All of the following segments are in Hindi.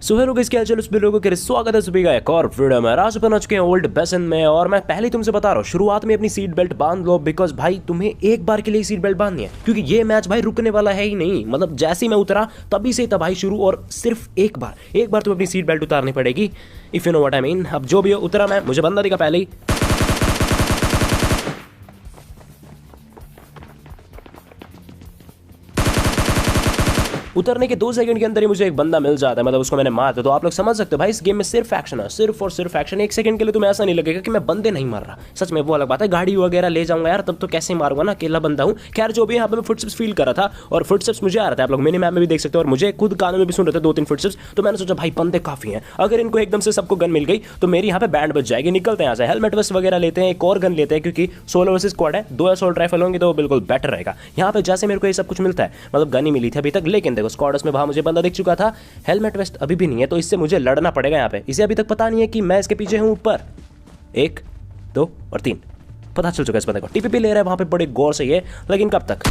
सो हेलो गाइस, क्या चलो सभी लोगों के स्वागत है सभी का एक और वीडियो में। आज अपन आ चुके हैं ओल्ड बेसन में और मैं पहले तुमसे बता रहा हूँ शुरुआत में अपनी सीट बेल्ट बांध लो, बिकॉज भाई तुम्हें एक बार के लिए सीट बेल्ट बांधनी है क्योंकि ये मैच भाई रुकने वाला है ही नहीं। मतलब जैसे ही मैं उतरा तभी से तबाही शुरू, और सिर्फ एक बार तुम्हें अपनी सीट बेल्ट उतारनी पड़ेगी, if you know what I mean. अब जो भी हो उतरा मैं, मुझे बंदा दिखा पहले ही। उतरने के 2 सेकंड के अंदर ही मुझे एक बंदा मिल जाता है, मतलब उसको मैंने मार दिया। तो आप लोग समझ सकते हो भाई इस गेम में सिर्फ एक्शन है, सिर्फ और सिर्फ एक्शन। 1 सेकंड के लिए तुम्हें ऐसा नहीं लगेगा कि मैं बंदे नहीं मार रहा। सच में वो अलग बात है, गाड़ी वगैरह ले जाऊंगा यार तब तो कैसे मारूंगा ना, अकेला बंदा हूँ। खैर जो भी यहाँ पे मैं फुटस्टेप्स फील कर रहा था और फुटस्टेप्स मुझे आ रहा था, आप लोग मिनी मैप में भी देख सकते हो और मुझे खुद कानों में भी सुन रहे थे 2-3 फुटस्टेप्स। तो मैंने सोचा भाई बंदे काफी हैं, अगर इनको एकदम से सबको गन मिल गई तो मेरी यहाँ पे बैंड बच जाएगी। निकलते हैं यहाँ से, हेलमेट वेस्ट वगैरह लेते हैं, एक और गन लेते हैं क्योंकि सोलो वर्सेस स्क्वाड है, 2 असॉल्ट राइफल होंगे तो बिल्कुल बेटर रहेगा। यहाँ पे जैसे मेरे को ये सब कुछ मिलता है, मतलब गन ही मिली थी अभी तक, लेकिन देखो स्क्वाड्स में वहां मुझे बंदा दिख चुका था, हेलमेट वेस्ट अभी भी नहीं है, तो इससे मुझे लड़ना पड़ेगा यहाँ पे। इसे अभी तक पता नहीं है कि मैं इसके पीछे हूँ। ऊपर 1 2 और 3 पता चल चुका है इस बंदे को। टीपीपी ले रहा है वहां पे बड़े गौर से ये, लेकिन कब तक।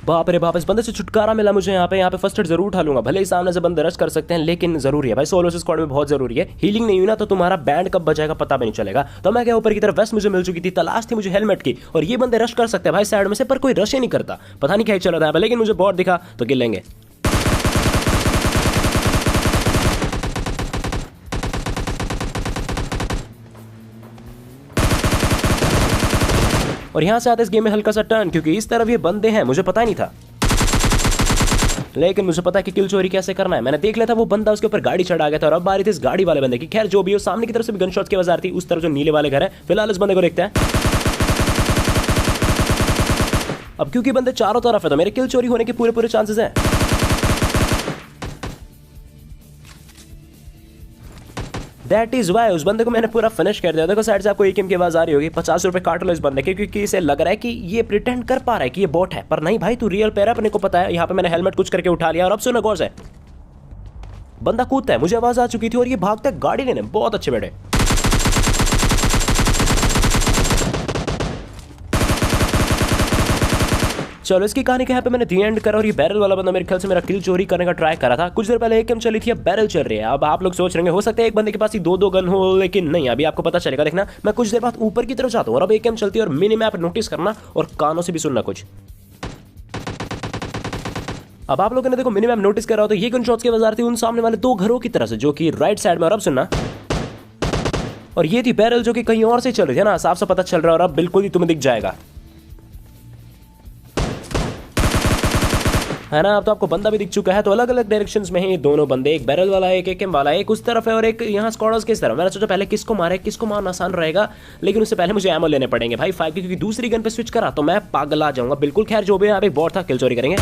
बाप रे बाप, इस बंदे से छुटकारा मिला मुझे। यहाँ पे फर्स्ट एड जरूर उठा लूंगा, भले ही सामने से बंदे रश कर सकते हैं, लेकिन जरूरी है भाई, सोलो स्क्वाड में बहुत जरूरी है। हीलिंग नहीं हुई ना तो तुम्हारा बैंड कब बजाएगा पता भी नहीं चलेगा। तो मैं क्या, ऊपर की तरफ वेस्ट मुझे मिल चुकी थी, तलाश थी मुझे हेलमेट की, और ये बंदे रश कर सकते हैं भाई साइड में से, पर कोई रश ही नहीं करता, पता नहीं क्या चल रहा है। लेकिन मुझे बॉट दिखा तो गिर लेंगे। और यहां से आता है इस गेम में हल्का सा टर्न, क्योंकि इस तरफ ये बंदे हैं, मुझे पता ही नहीं था, लेकिन मुझे पता है कि किल चोरी कैसे करना है। मैंने देख लिया था वो बंदा उसके ऊपर गाड़ी चढ़ा गया था, और अब बारी थी इस गाड़ी वाले बंदे की। खैर जो भी हो, सामने की तरफ से भी गनशॉट्स की आवाज आ रही थी, उस तरफ जो नीले वाले घर है। फिलहाल इस बंदे को देखते हैं। अब क्योंकि बंदे चारों तरफ है तो मेरे किल चोरी होने के पूरे चांसेस हैं। दैट इज वाई उस बंदे को मैंने पूरा फिनिश कर दिया। देखो साइड से आपको एकेएम की आवाज आ रही होगी। 50 रुपए काट लो इस बंदे के, क्योंकि इसे लग रहा है कि ये प्रिटेंड कर पा रहा है कि ये बॉट है, पर नहीं भाई तू रियल प्लेयर है, अपने को पता है। यहाँ पे मैंने हेलमेट कुछ करके उठा लिया, और अब सुनो गौर से, बंदा कूदता है, मुझे आवाज आ चुकी थी, और ये भागता है गाड़ी लेने। बहुत अच्छे बेटे। चलो इसकी कहानी के यहाँ पे मैंने दी एंड करा, और ये बैरल वाला बंदा मेरे ख्याल से मेरा किल चोरी करने का ट्राई करा था। कुछ देर पहले एकेएम चली थी, अब बैरल चल रही है। अब आप लोग सोच रहे हो सकता है एक बंदे के पास ही 2-2 गन हो, लेकिन नहीं, अभी आपको पता चलेगा। देखना मैं कुछ देर बाद ऊपर की तरफ जाता हूँ और अब एकेएम चलती है, और मिनी मैप नोटिस करना और कानों से भी सुनना कुछ। अब आप लोगों ने देखो मिनी मैप नोटिस करा हो तो ये गन शॉट्स की आवाज आ रही थी उन सामने वाले 2 घरों की तरफ से, जो कि राइट साइड में। और अब सुनना, और ये थी बैरल जो कि कहीं और से चल रही है ना, साफ से पता चल रहा है, और अब बिल्कुल ही तुम्हें दिख जाएगा, है ना। अब तो आपको बंदा भी दिख चुका है। तो अलग अलग डायरेक्शंस में हैं ये दोनों बंदे, एक बैरल वाला है, एक एकेएम वाला है, एक उस तरफ है और एक यहाँ स्क्वाड्स की तरफ। मैंने सोचा पहले किसको मारे, किसको मारना आसान रहेगा, लेकिन उससे पहले मुझे एमो लेने पड़ेंगे भाई 5 की, क्योंकि दूसरी गन पे स्विच करा तो मैं पागल आ जाऊंगा बिल्कुल। खैर जो भी यहाँ पे एक बॉट था, किल चोरी करेंगे।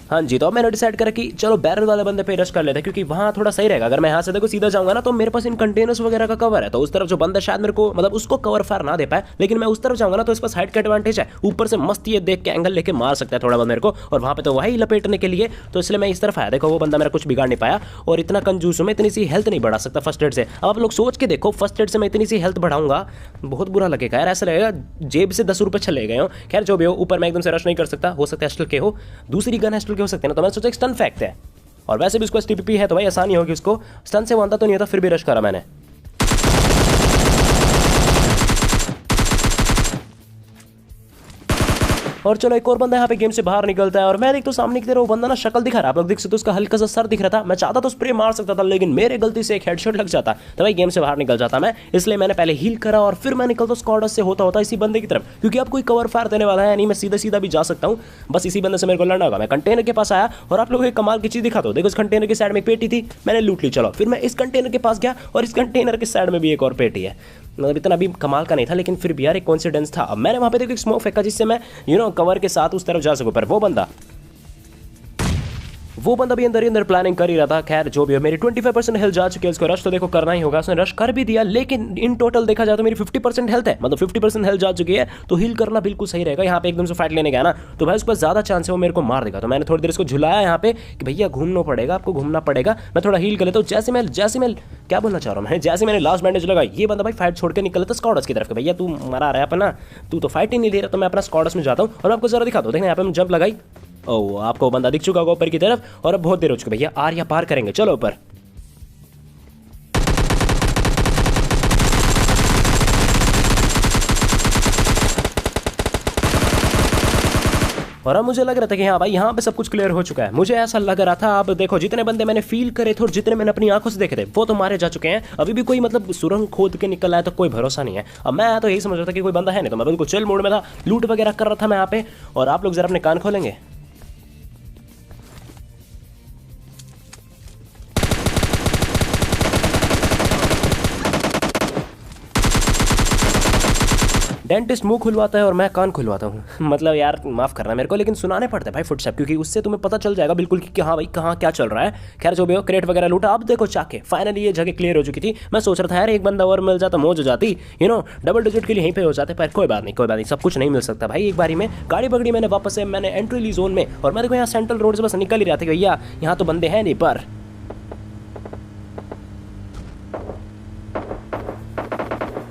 हाँ जी, तो अब मैंने डिसाइड करा कि चलो बैरल वाले बंदे पे रश कर लेते हैं, क्योंकि वहाँ थोड़ा सही रहेगा। अगर मैं यहाँ से देखो सीधा जाऊंगा ना तो मेरे पास इन कंटेनर्स वगैरह का कवर है, तो उस तरफ जो बंदा शायद मेरे को मतलब उसको कवर फायर ना दे पाए, लेकिन मैं उस तरफ जाऊंगा ना तो इस पास हाइट का एडवांटेज है। ऊपर से मस्त ये देख के एंगल लेके मार सकता है थोड़ा बहुत मेरे को, और वहाँ पे तो वही लपेटने के लिए, तो इसलिए मैं इस तरफ आया। देखो वो बंदा मेरा कुछ बिगाड़ नहीं पाया, और इतना कंजूस हूँ मैं, इतनी सी हेल्थ नहीं बढ़ा सकता फर्स्ट एड से। अब आप लोग सोच के देखो, फर्स्ट एड से मैं इतनी सी हेल्थ बढ़ाऊंगा, बहुत बुरा लगेगा यार, ऐसा लगेगा जेब से 10 रुपये चले गए हो। खैर जो भी हो, ऊपर मैं एकदम से रश नहीं कर सकता, हो सकता है एस्टल के हो, दूसरी गन एस्टल के हो सकते हैं ना, तो मैं सोचा स्टन फैक्ट है, और वैसे भी उसको टीपीपी है तो भाई आसानी होगी उसको। स्टन से बनता तो नहीं था, फिर भी रश करा मैंने। और चलो एक और बंदा यहाँ पे गेम से बाहर निकलता है, और मैं देखता हूँ सामने की तरफ वो बंदा ना शक्ल दिखा रहा है, आप लोग देख सकते हो, उसका हल्का सा सर दिख रहा था। मैं चाहता तो स्प्रे मार सकता था, लेकिन मेरे गलती से एक हेडशॉट लग जाता तो भाई गेम से बाहर निकल जाता मैं। इसलिए मैंने पहले हील करा और फिर मैं निकलता स्क्वाड से होता इसी बंदे की तरफ, क्योंकि अब कोई कवर फायर देने वाला है नहीं, मैं सीधा सीधा भी जा सकता हूँ, बस इसी बंदे से मेरे को लड़ना होगा। मैं कंटेनर के पास आया और आप लोगों को कमाल की चीज दिखाता हूँ। देखो इस कंटेनर के साइड में एक पेटी थी, मैंने लूट ली। चलो फिर मैं इस कंटेनर के पास गया, और इस कंटेनर के साइड में भी एक और पेटी है। मतलब इतना भी कमाल का नहीं था, लेकिन फिर भी यार एक कॉन्फिडेंस था। अब मैंने वहाँ पे देखो एक स्मोक फेंका, जिससे मैं कवर के साथ उस तरफ जा सकूँ, पर वो वो बंदा भी अंदर ही अंदर प्लानिंग कर ही रहा था। खैर जो भी हो, मेरी 25% हेल्थ जा चुकी है, उसको रश तो देखो करना ही होगा। उसने रश कर भी दिया, लेकिन इन टोटल देखा जाए तो मेरी 50% हेल्थ है, मतलब 50% हेल्थ जा चुकी है, तो हील करना बिल्कुल सही रहेगा। यहाँ पे एकदम से फाइट लेने गया ना तो भाई उसके पास ज्यादा चांस है वो मेरे को मार देगा। तो मैंने थोड़ी देर इसको झुलाया यहाँ पे कि भैया घूमना पड़ेगा, आपको घूमना पड़ेगा, मैं थोड़ा हील कर लेता हूँ। जैसे मैं क्या बोलना चाह रहा हूँ, मैं जैसे मैंने लास्ट बैंडेज लगा, ये बंदा भाई फाइट छोड़ के निकल था स्क्वाड्स की तरफ। भैया तू मरा रहा है अपना, तू तो फाइट ही नहीं ले रहा। तो मैं अपना स्क्वाड्स में जाता हूँ और आपको जरा दिखाता हूँ। देखना यहाँ पे मैं जंप लगाई, ओ आपको बंदा दिख चुका होगा ऊपर की तरफ, और अब बहुत देर हो चुकी। भैया आर या पार करेंगे, चलो ऊपर। और अब मुझे लग रहा था कि हाँ भाई यहाँ पे सब कुछ क्लियर हो चुका है। मुझे ऐसा लग रहा था, अब देखो जितने बंदे मैंने फील करे थे और जितने मैंने अपनी आंखों से देखे थे वो तो मारे जा चुके हैं। अभी भी कोई मतलब सुरंग खोद के निकल आया तो कोई भरोसा नहीं है। अब मैं तो यही समझ रहा था कि कोई बंदा है नहीं, तो मैं बिल्कुल चिल मूड में था, लूट वगैरह कर रहा था मैं यहाँ पे। और आप लोग जरा अपने कान खोलेंगे, डेंटिस्ट मुंह खुलवाता है और मैं कान खुलवाता हूँ। मतलब यार माफ करना मेरे को, लेकिन सुनाने पड़ते हैं भाई फुटस्टेप, क्योंकि उससे तुम्हें पता चल जाएगा बिल्कुल कि हाँ भाई कहाँ क्या चल रहा है। खैर जो भी हो, क्रेट वगैरह लूटा। अब देखो चाके फाइनली ये जगह क्लियर हो चुकी थी। मैं सोच रहा था यार एक बंदा और मिल जाता, मौज हो जाती, डबल डिजिट के लिए यहीं पे हो जाते, पर कोई बात नहीं, सब कुछ नहीं मिल सकता भाई एक बारी में। गाड़ी पकड़ी मैंने वापस से, मैंने एंट्री ली जोन में, और मैं देखो यहाँ सेंट्रल रोड से बस निकल ही रहा था। भैया यहाँ तो बंदे हैं नहीं, पर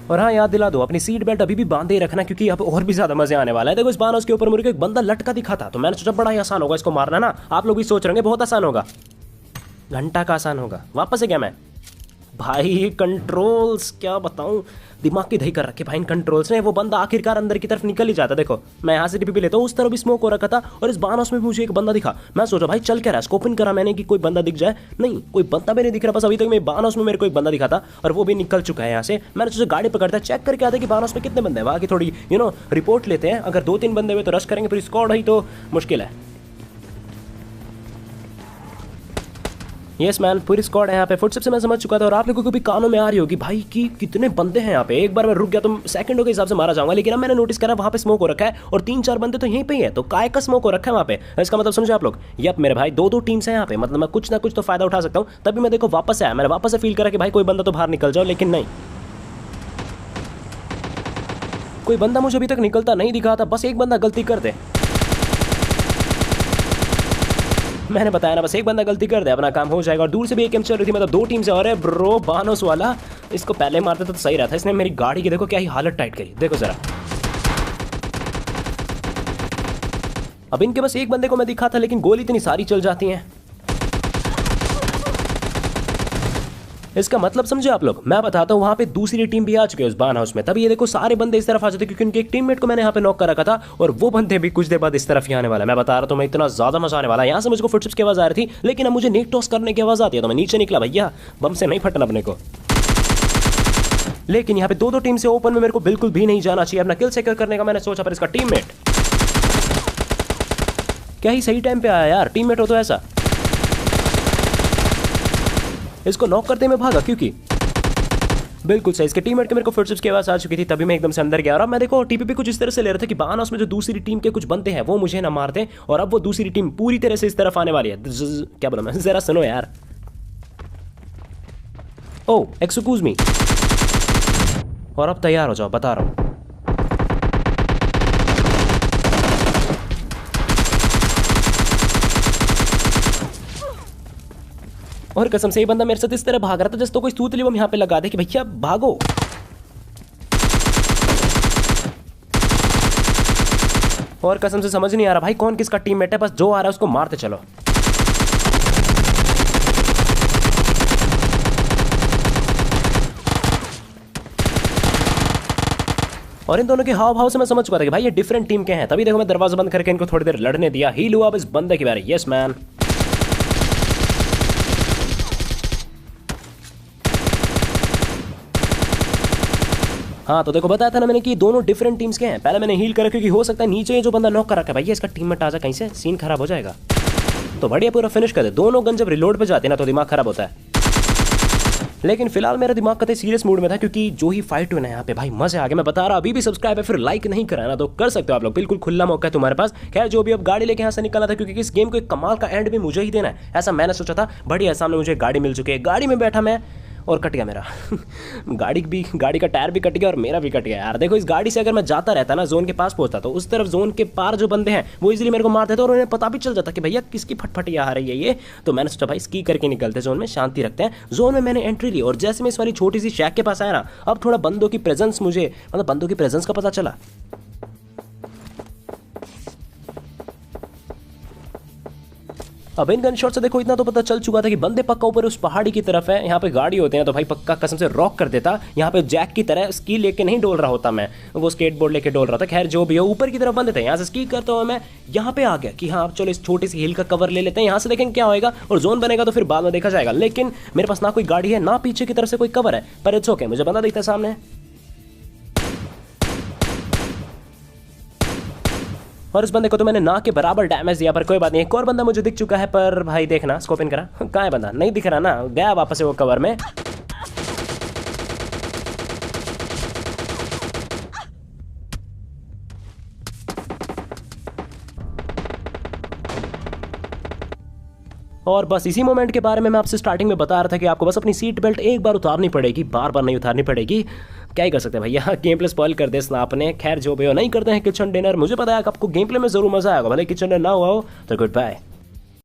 और हाँ याद दिला दो अपनी सीट बेल्ट अभी भी बांधे ही रखना, क्योंकि अब और भी ज्यादा मजे आने वाला है। देखो इस बार उसके ऊपर मुझे एक बंदा लटका दिखा था, तो मैंने सोचा बड़ा ही आसान होगा इसको मारना ना। आप लोग भी सोच रहे होंगे बहुत आसान होगा, घंटा का आसान होगा। वापस से क्या मैं भाई कंट्रोल्स क्या बताऊं, दिमाग की दही कर रखे भाई इन कंट्रोल्स ने। वो बंदा आखिरकार अंदर की तरफ निकल ही जाता। देखो मैं यहाँ से टीपी लेता हूँ, उस तरफ भी स्मोक हो रखा था, और इस बानस में भी मुझे एक बंदा दिखा। मैं सोचा भाई चल क्या रहा है, स्कोपिंग करा मैंने कि कोई बंदा दिख जाए, नहीं कोई बंदा भी नहीं दिख रहा। बस अभी तक मैं बानस में मेरे को एक बंदा दिखा था और वो भी निकल चुका है यहाँ से। मैंने सोचा गाड़ी पकड़ता है, चेक करके आता कि बानस में कितने बंदे हैं, वहाँ की थोड़ी रिपोर्ट लेते हैं। अगर 2-3 बंदे हुए तो रश करेंगे, फिर स्क्वाड है तो मुश्किल है। यस मैन, पूरी स्क्वाड है यहाँ पे। फुटस्टेप से मैं समझ चुका था, और आप लोगों को भी कानों में आ रही होगी भाई कि कितने बंदे हैं यहाँ पे। एक बार मैं रुक गया तो सेकंडों के हिसाब से मारा जाऊंगा, लेकिन अब मैंने नोटिस करा वहाँ पे स्मोक हो रखा है और 3-4 बंदे तो यहीं पे ही है। तो काय का स्मोक हो रखा है वहाँ पे, इसका मतलब समझे आप लोग। यप मेरे भाई 2-2 टीम्स हैं यहाँ पे, मतलब मैं कुछ ना कुछ तो फायदा उठा सकता हूँ। तभी मैं देखो वापस आया, मैंने वापस से फील करा कि भाई कोई बंदा तो बाहर निकल जाओ, लेकिन नहीं, कोई बंदा मुझे अभी तक निकलता नहीं दिखा था। बस एक बंदा गलती कर दे, मैंने बताया ना, बस एक बंदा गलती कर दे अपना काम हो जाएगा। और दूर से भी एक गेम चल रही थी, मतलब 2 टीम से। और ब्रो बानोस वाला, इसको पहले मारते तो सही रहता। इसने मेरी गाड़ी की देखो क्या ही हालत टाइट करी, देखो जरा। अब इनके बस एक बंदे को मैं दिखा था, लेकिन गोली इतनी सारी चल जाती हैं। इसका मतलब समझे आप लोग, मैं बताता हूँ। वहां पे दूसरी टीम भी आ चुकी है उस बान हाउस में। तभी ये देखो सारे बंदे इस तरफ आ जाते, क्योंकि उनके एक टीममेट को मैंने यहाँ पे नॉक कर रखा था, और वो बंदे भी कुछ देर बाद इस तरफ ही आने वाला है। मैं बता रहा था मैं इतना ज्यादा मजा आने वाला है। यहाँ से मुझको फुटस्टेप्स की आवाज आ रही थी, लेकिन अब मुझे नेक टॉस करने की आवाज आती है, तो मैं नीचे निकला। भैया बम से नहीं फटना अपने को। लेकिन यहाँ पे 2-2 टीम से ओपन में मेरे को बिल्कुल भी नहीं जाना चाहिए। अपना किल सेक्योर करने का मैंने सोचा, पर इसका टीममेट क्या ही सही टाइम पे आया यार। टीममेट हो तो ऐसा, इसको नॉक करते में भागा, क्योंकि बिल्कुल सही इसके टीममेट के मेरे को फुटस्टेप्स की आवाज आ चुकी थी। तभी मैं एकदम से अंदर गया, और अब मैं देखो टीपीपी कुछ इस तरह से ले रहा था कि बान हाउस में जो दूसरी टीम के कुछ बंदे हैं वो मुझे ना मार दें, और अब वो दूसरी टीम पूरी तरह से इस तरफ आने वाली है। क्या बोला मैं, जरा सुनो यार। ओ एक्सक्यूज मी, और अब तैयार हो जाओ, बता रहा हूं। और कसम से ये बंदा मेरे साथ इस तरह भाग रहा था जैसे तो कोई सूतली बम यहाँ पे लगा दे कि भैया भागो। और कसम से समझ नहीं आ रहा भाई कौन किसका टीममेट है, बस जो आ रहा है उसको मारते चलो। और इन दोनों के हाव भाव से मैं समझ चुका था कि भाई ये डिफरेंट टीम के हैं। तभी देखो मैं दरवाजा बंद करके इनको थोड़ी देर लड़ने दिया। हील हुआ अब इस बंदे की बारी। यस मैन, हाँ तो देखो बताया था ना मैंने कि दोनों डिफरेंट टीम्स के हैं। पहले मैंने हील करा, क्योंकि हो सकता है नीचे जो बंदा नॉक कर रखा है भाई इसका टीममेट आ जाए कहीं से, सीन खराब हो जाएगा। तो बढ़िया पूरा फिनिश कर दे। दोनों गन जब रिलोड पे जाते हैं ना तो दिमाग खराब होता है। लेकिन फिलहाल मेरा दिमाग कतई सीरियस मूड में था, क्योंकि जो ही फाइट हुई ना यहाँ पे भाई मजे आ गए। मैं बता रहा अभी भी सब्सक्राइब है, फिर लाइक नहीं कराना तो कर सकते हो आप लोग, बिल्कुल खुला मौका है तुम्हारे पास। खैर जो भी अब गाड़ी लेके यहाँ से निकलना था, क्योंकि इस गेम को एक कमाल का एंड भी मुझे ही देना है, ऐसा मैंने सोचा था। बढ़िया, सामने मुझे गाड़ी मिल चुकी है, गाड़ी में बैठा मैं और कट गया मेरा गाड़ी का टायर भी कट गया और मेरा भी कट गया यार। देखो इस गाड़ी से अगर मैं जाता रहता ना, जोन के पास पहुंचता तो उस तरफ जोन के पार जो बंदे हैं वो इजीली मेरे को मार देते और उन्हें पता भी चल जाता कि भैया किसकी फटफटी आ रही है ये। तो मैंने सोचा भाई स्की करके निकलते जोन में, शांति रखते हैं। जोन में मैंने एंट्री ली और जैसे मैं इस वाली छोटी सी शैक के पास आया ना, अब थोड़ा बंदों की प्रेजेंस मुझे, मतलब बंदों की प्रेजेंस का पता चला। अब इन गन शॉट से देखो इतना तो पता चल चुका था कि बंदे पक्का ऊपर उस पहाड़ी की तरफ है। यहाँ पे गाड़ी होते हैं तो भाई पक्का कसम से रॉक कर देता। यहाँ पे जैक की तरह स्की लेके नहीं डोल रहा होता मैं, वो स्केटबोर्ड लेके डोल रहा था। खैर जो भी हो, ऊपर की तरफ बंदे थे, यहाँ से स्की करते हुए मैं यहाँ पे आ गया कि हाँ चलो इस छोटी सी हिल का कवर ले लेते हैं, यहाँ से देखेंगे क्या होएगा, और जोन बनेगा तो फिर बाद में देखा जाएगा। लेकिन मेरे पास ना कोई गाड़ी है ना पीछे की तरफ से कोई कवर है, पर इट्स ओके, मुझे बंदा दिखता है सामने और इस बंदे को तो मैंने ना के बराबर डैमेज दिया, पर कोई बात नहीं। एक और बंदा मुझे दिख चुका है, पर भाई देखना स्कोप इन करा, कहाँ है बंदा, नहीं दिख रहा ना, गया वापस से वो कवर में। और बस इसी मोमेंट के बारे में मैं आपसे स्टार्टिंग में बता रहा था कि आपको बस अपनी सीट बेल्ट एक बार उतारनी पड़ेगी, बार बार नहीं उतारनी पड़ेगी। क्या ही कर सकते हैं भैया, गेम प्ले स्पॉइल कर दे स्नाप ने। खैर जो भी हो, नहीं करते हैं किचन डिनर। मुझे पता है कि आपको गेम प्ले में जरूर मजा आएगा, भले किचन डिनर ना हुआ हो तो गुड बाय।